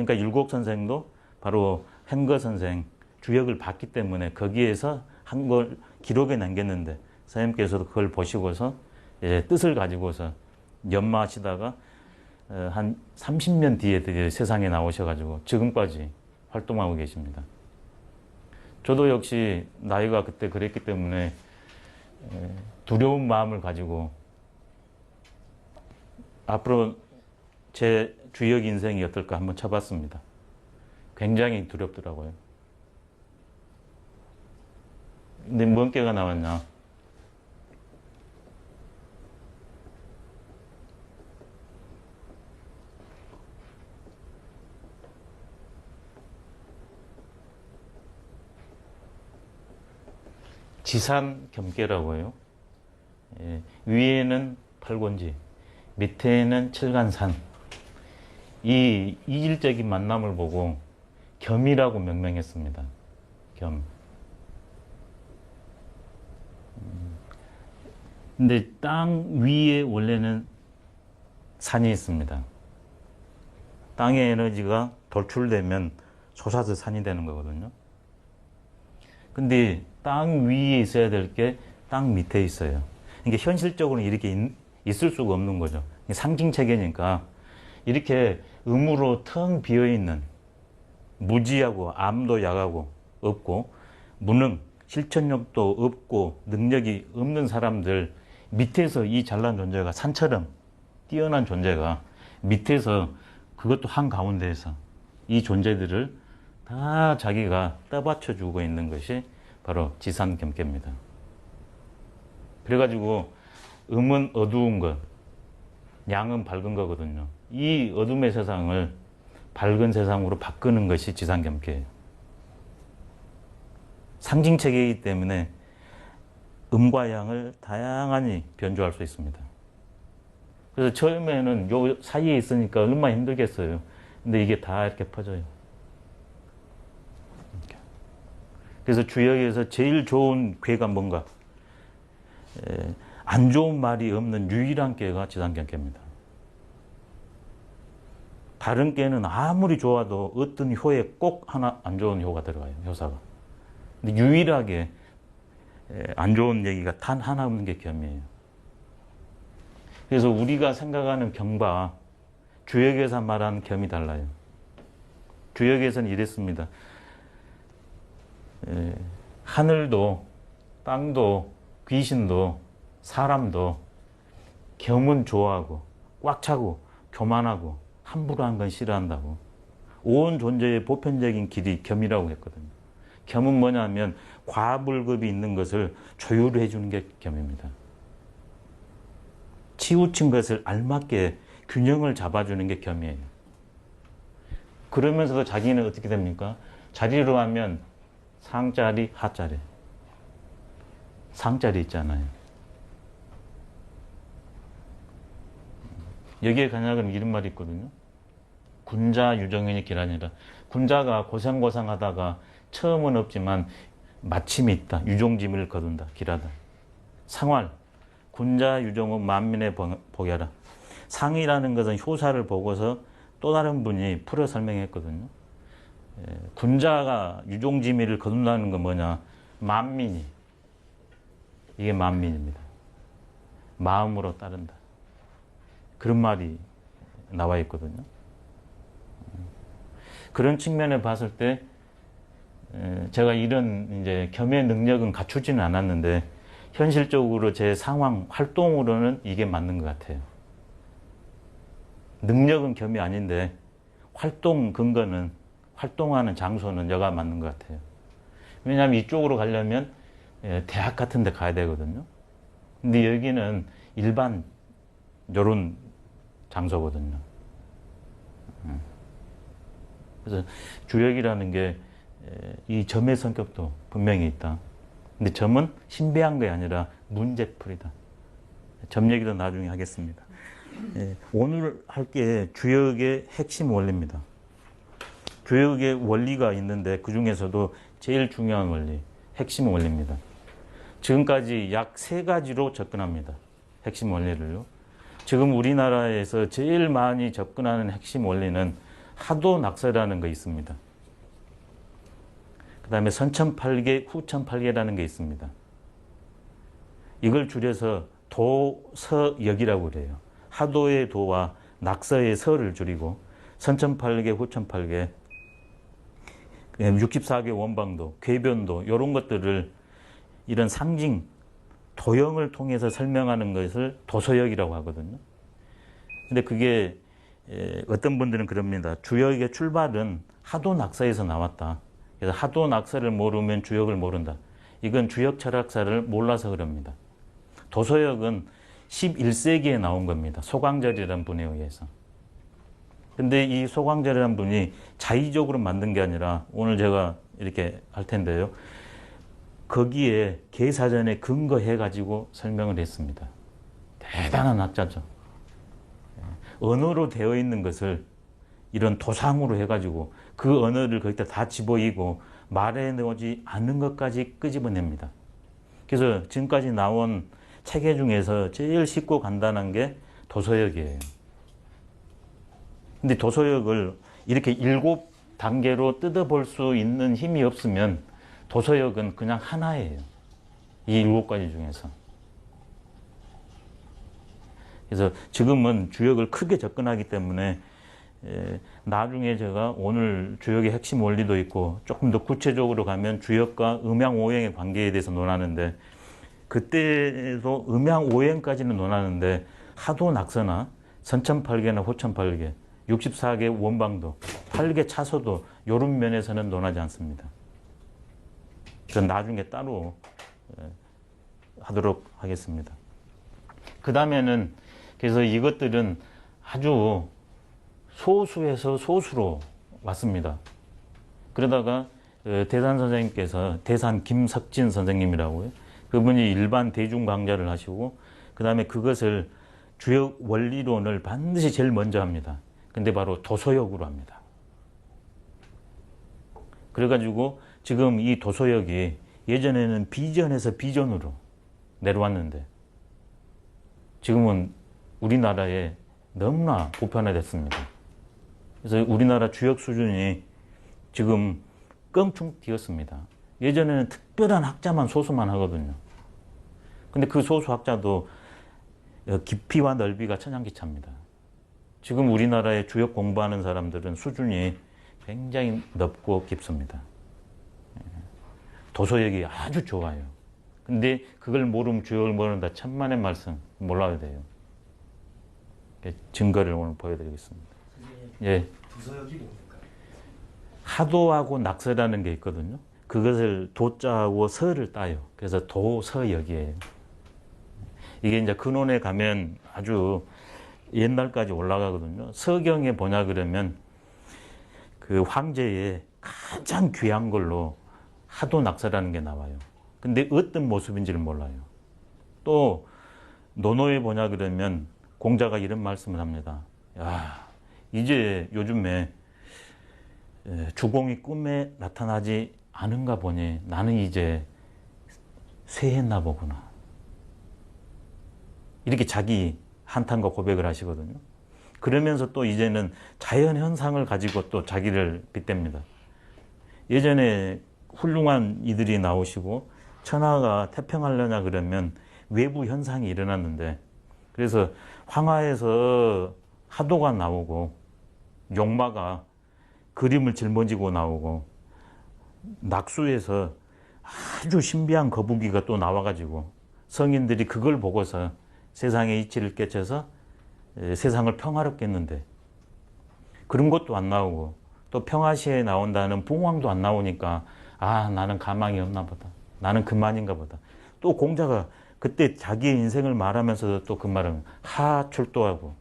그러니까 율곡 선생도 바로 행거 선생 주역을 봤기 때문에 거기에서 한 걸 기록에 남겼는데 선생님께서도 그걸 보시고서 이제 뜻을 가지고서 연마하시다가 한 30년 뒤에 세상에 나오셔가지고 지금까지 활동하고 계십니다. 저도 역시 나이가 그때 그랬기 때문에 두려운 마음을 가지고 앞으로 제 주역 인생이 어떨까 한번 쳐봤습니다. 굉장히 두렵더라고요. 근데 뭔 개가 나왔냐? 지산 겸계라고요. 예, 위에는 팔곤지, 밑에는 칠간산. 이 이질적인 만남을 보고 겸이라고 명명했습니다. 겸. 근데 땅 위에 원래는 산이 있습니다. 땅의 에너지가 돌출되면 솟아서 산이 되는 거거든요. 근데 땅 위에 있어야 될 게 땅 밑에 있어요. 그러니까 현실적으로는 이렇게 있을 수가 없는 거죠. 상징 체계니까 이렇게 음으로 텅 비어있는 무지하고 암도 약하고 없고 무능, 실천력도 없고 능력이 없는 사람들 밑에서 이 잘난 존재가 산처럼 뛰어난 존재가 밑에서 그것도 한가운데에서 이 존재들을 다 자기가 떠받쳐 주고 있는 것이 바로 지산겸계입니다. 그래가지고 음은 어두운 것, 양은 밝은 거거든요. 이 어둠의 세상을 밝은 세상으로 바꾸는 것이 지산겸계예요. 상징체계이기 때문에 음과 양을 다양하게 변조할 수 있습니다. 그래서 처음에는 요 사이에 있으니까 얼마나 힘들겠어요. 근데 이게 다 이렇게 퍼져요. 이렇게. 그래서 주역에서 제일 좋은 괴가 뭔가? 안 좋은 말이 없는 유일한 괴가 지산겸계입니다. 다른 괴는 아무리 좋아도 어떤 효에 꼭 하나 안 좋은 효가 들어가요. 효사가. 근데 유일하게 안 좋은 얘기가 단 하나 없는 게 겸이에요. 그래서 우리가 생각하는 경과 주역에서 말하는 겸이 달라요. 주역에서는 이랬습니다. 하늘도 땅도 귀신도 사람도 겸은 좋아하고 꽉 차고 교만하고 함부로 한 건 싫어한다고. 온 존재의 보편적인 길이 겸이라고 했거든요. 겸은 뭐냐면 과불급이 있는 것을 조율해 주는 게 겸입니다. 치우친 것을 알맞게 균형을 잡아주는 게 겸이에요. 그러면서도 자기는 어떻게 됩니까? 자리로 하면 상자리, 하자리. 상자리 있잖아요. 여기에 간약은 이런 말이 있거든요. 군자 유정인이 길하니라. 군자가 고생하다가 처음은 없지만 마침이 있다. 유종지밀을 거둔다. 길하다. 상활. 군자 유종은 만민의 복이라. 상이라는 것은 효사를 보고서 또 다른 분이 풀어 설명했거든요. 군자가 유종지밀을 거둔다는 건 뭐냐? 만민이. 이게 만민입니다. 마음으로 따른다. 그런 말이 나와 있거든요. 그런 측면에 봤을 때 제가 이런 이제 겸의 능력은 갖추지는 않았는데 현실적으로 제 상황 활동으로는 이게 맞는 것 같아요. 능력은 겸이 아닌데 활동 근거는 활동하는 장소는 여가 맞는 것 같아요. 왜냐하면 이쪽으로 가려면 대학 같은 데 가야 되거든요. 근데 여기는 일반 요런 장소거든요. 그래서 주역이라는 게 이 점의 성격도 분명히 있다. 근데 점은 신비한 게 아니라 문제풀이다. 점 얘기도 나중에 하겠습니다. 오늘 할 게 주역의 핵심 원리입니다. 주역의 원리가 있는데 그 중에서도 제일 중요한 원리, 핵심 원리입니다. 지금까지 약 3가지로 접근합니다. 핵심 원리를요. 지금 우리나라에서 제일 많이 접근하는 핵심 원리는 하도 낙서라는 거 있습니다. 그 다음에 선천팔계, 후천팔계라는 게 있습니다. 이걸 줄여서 도서역이라고 그래요. 하도의 도와 낙서의 서를 줄이고 선천팔계, 후천팔계, 64개 원방도, 궤변도 이런 것들을 이런 상징, 도형을 통해서 설명하는 것을 도서역이라고 하거든요. 근데 그게 어떤 분들은 그럽니다. 주역의 출발은 하도 낙서에서 나왔다. 그래서 하도 낙서를 모르면 주역을 모른다. 이건 주역 철학사를 몰라서 그럽니다. 도서역은 11세기에 나온 겁니다. 소광절이라는 분에 의해서. 근데 이 소광절이라는 분이 자의적으로 만든 게 아니라 오늘 제가 이렇게 할 텐데요. 거기에 계사전에 근거해가지고 설명을 했습니다. 대단한 학자죠. 언어로 되어 있는 것을 이런 도상으로 해가지고 그 언어를 거기다 다 집어이고 말해 놓지 않는 것까지 끄집어냅니다. 그래서 지금까지 나온 체계 중에서 제일 쉽고 간단한 게 도서역이에요. 근데 도서역을 이렇게 7단계로 뜯어볼 수 있는 힘이 없으면 도서역은 그냥 하나예요. 이 7가지 중에서. 그래서 지금은 주역을 크게 접근하기 때문에 나중에 제가 오늘 주역의 핵심 원리도 있고 조금 더 구체적으로 가면 주역과 음양오행의 관계에 대해서 논하는데 그때도 음양오행까지는 논하는데 하도 낙서나 선천팔계나 호천팔계 64개 원방도, 8개 차소도 이런 면에서는 논하지 않습니다. 그건 나중에 따로 하도록 하겠습니다. 그 다음에는 그래서 이것들은 아주 소수에서 소수로 왔습니다. 그러다가 대산 선생님께서 대산 김석진 선생님이라고요. 그분이 일반 대중 강좌를 하시고 그 다음에 그것을 주역 원리론을 반드시 제일 먼저 합니다. 근데 바로 도서역으로 합니다. 그래가지고 지금 이 도서역이 예전에는 비전에서 비전으로 내려왔는데 지금은 우리나라에 너무나 보편화됐습니다. 그래서 우리나라 주역 수준이 지금 껑충 뛰었습니다. 예전에는 특별한 학자만 소수만 하거든요. 근데 그 소수 학자도 깊이와 넓이가 천양기차입니다. 지금 우리나라의 주역 공부하는 사람들은 수준이 굉장히 넓고 깊습니다. 도서역이 아주 좋아요. 근데 그걸 모르면 주역을 모른다. 천만의 말씀 몰라야 돼요. 증거를 오늘 보여드리겠습니다. 예. 도서역이 뭡니까? 하도하고 낙서라는 게 있거든요. 그것을 도자하고 서를 따요. 그래서 도서역이에요. 이게 이제 근원에 가면 아주 옛날까지 올라가거든요. 서경에 보냐 그러면 그 황제의 가장 귀한 걸로 하도 낙서라는 게 나와요. 근데 어떤 모습인지를 몰라요. 또 논어에 보냐 그러면 공자가 이런 말씀을 합니다. 야, 이제 요즘에 주공이 꿈에 나타나지 않은가 보니 나는 이제 쇠했나 보구나. 이렇게 자기 한탄과 고백을 하시거든요. 그러면서 또 이제는 자연 현상을 가지고 또 자기를 빗댑니다. 예전에 훌륭한 이들이 나오시고 천하가 태평하려냐 그러면 외부 현상이 일어났는데 그래서 황하에서 하도가 나오고 용마가 그림을 짊어지고 나오고 낙수에서 아주 신비한 거북이가 또 나와가지고 성인들이 그걸 보고서 세상의 이치를 깨쳐서 세상을 평화롭게 했는데 그런 것도 안 나오고 또 평화시에 나온다는 붕왕도 안 나오니까 아 나는 가망이 없나 보다. 나는 그만인가 보다. 또 공자가 그때 자기의 인생을 말하면서도 또 그 말은 하 출도하고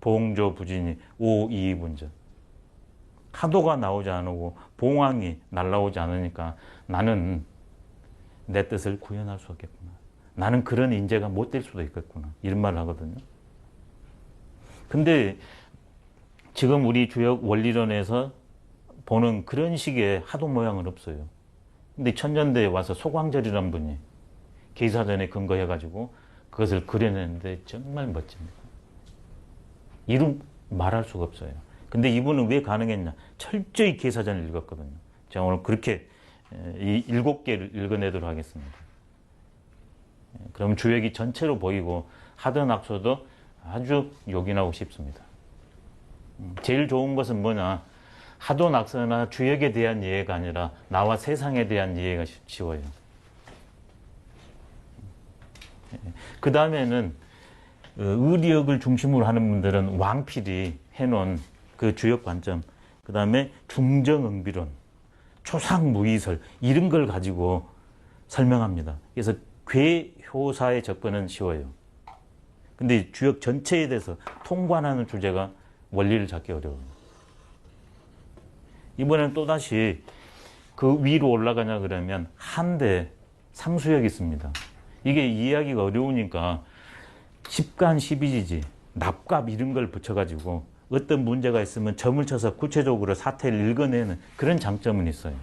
봉조 부진이 오이분전 하도가 나오지 않고 봉황이 날라오지 않으니까 나는 내 뜻을 구현할 수 없겠구나. 나는 그런 인재가 못 될 수도 있겠구나. 이런 말을 하거든요. 근데 지금 우리 주역 원리론에서 보는 그런 식의 하도 모양은 없어요. 근데 천년대에 와서 소광절이라는 분이 계사전에 근거해가지고 그것을 그려내는데 정말 멋집니다. 이루 말할 수가 없어요. 근데 이분은 왜 가능했냐? 철저히 계사전을 읽었거든요. 제가 오늘 그렇게 이 7개를 읽어내도록 하겠습니다. 그럼 주역이 전체로 보이고 하드낙서도 아주 요긴하고 쉽습니다. 제일 좋은 것은 뭐냐? 하도낙서나 주역에 대한 이해가 아니라 나와 세상에 대한 이해가 쉬워요. 그 다음에는 의리역을 중심으로 하는 분들은 왕필이 해놓은 그 주역 관점, 그 다음에 중정응비론, 초상무이설 이런 걸 가지고 설명합니다. 그래서 괴효사의 접근은 쉬워요. 근데 주역 전체에 대해서 통관하는 주제가 원리를 잡기 어려워요. 이번에는 또다시 그 위로 올라가냐 그러면 한대 상수역이 있습니다. 이게 이해하기가 어려우니까 10간 12지지, 납갑 이런 걸 붙여가지고 어떤 문제가 있으면 점을 쳐서 구체적으로 사태를 읽어내는 그런 장점은 있어요.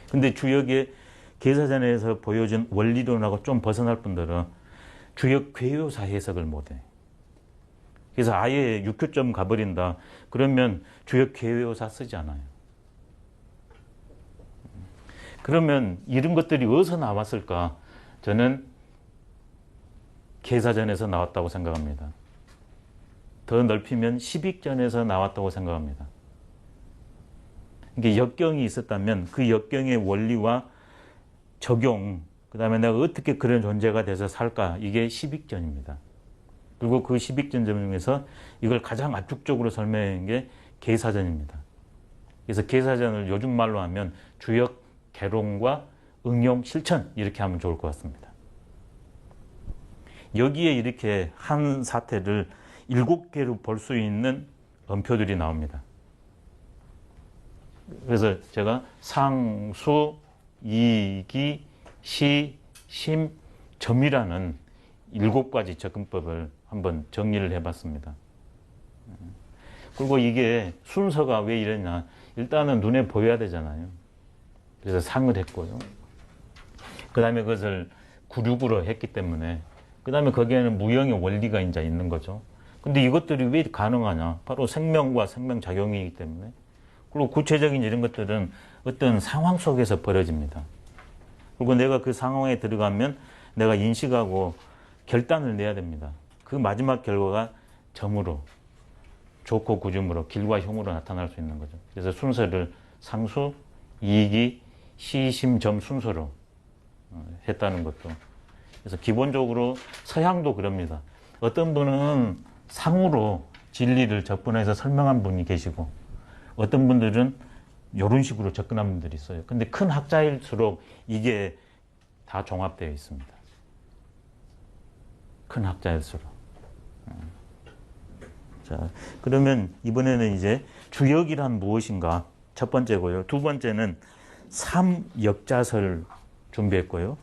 근데 주역의 계사전에서 보여준 원리론하고 좀 벗어날 분들은 주역 괴효사 해석을 못해. 그래서 아예 6교점 가버린다. 그러면 주역 괴효사 쓰지 않아요. 그러면 이런 것들이 어디서 나왔을까? 저는 계사전에서 나왔다고 생각합니다. 더 넓히면 십익전에서 나왔다고 생각합니다. 이게 역경이 있었다면 그 역경의 원리와 적용, 그 다음에 내가 어떻게 그런 존재가 돼서 살까? 이게 십익전입니다. 그리고 그 십익전 중에서 이걸 가장 압축적으로 설명한 게 계사전입니다. 그래서 계사전을 요즘 말로 하면 주역, 개론과 응용, 실천 이렇게 하면 좋을 것 같습니다. 여기에 이렇게 한 사태를 7개로 볼 수 있는 언표들이 나옵니다. 그래서 제가 상수, 이기, 시, 심, 점이라는 7가지 접근법을 한번 정리를 해봤습니다. 그리고 이게 순서가 왜 이랬냐. 일단은 눈에 보여야 되잖아요. 그래서 상을 했고요. 그 다음에 그것을 구륙으로 했기 때문에 그 다음에 거기에는 무형의 원리가 이제 있는 거죠. 근데 이것들이 왜 가능하냐. 바로 생명과 생명작용이기 때문에. 그리고 구체적인 이런 것들은 어떤 상황 속에서 벌어집니다. 그리고 내가 그 상황에 들어가면 내가 인식하고 결단을 내야 됩니다. 그 마지막 결과가 점으로, 좋고 구줌으로, 길과 흉으로 나타날 수 있는 거죠. 그래서 순서를 상수, 이기, 시, 심, 점 순서로 했다는 것도. 그래서 기본적으로 서양도 그럽니다. 어떤 분은 상으로 진리를 접근해서 설명한 분이 계시고 어떤 분들은 이런 식으로 접근한 분들이 있어요. 근데 큰 학자일수록 이게 다 종합되어 있습니다. 큰 학자일수록. 자, 그러면 이번에는 이제 주역이란 무엇인가 첫 번째고요. 두 번째는 삼역자설 준비했고요.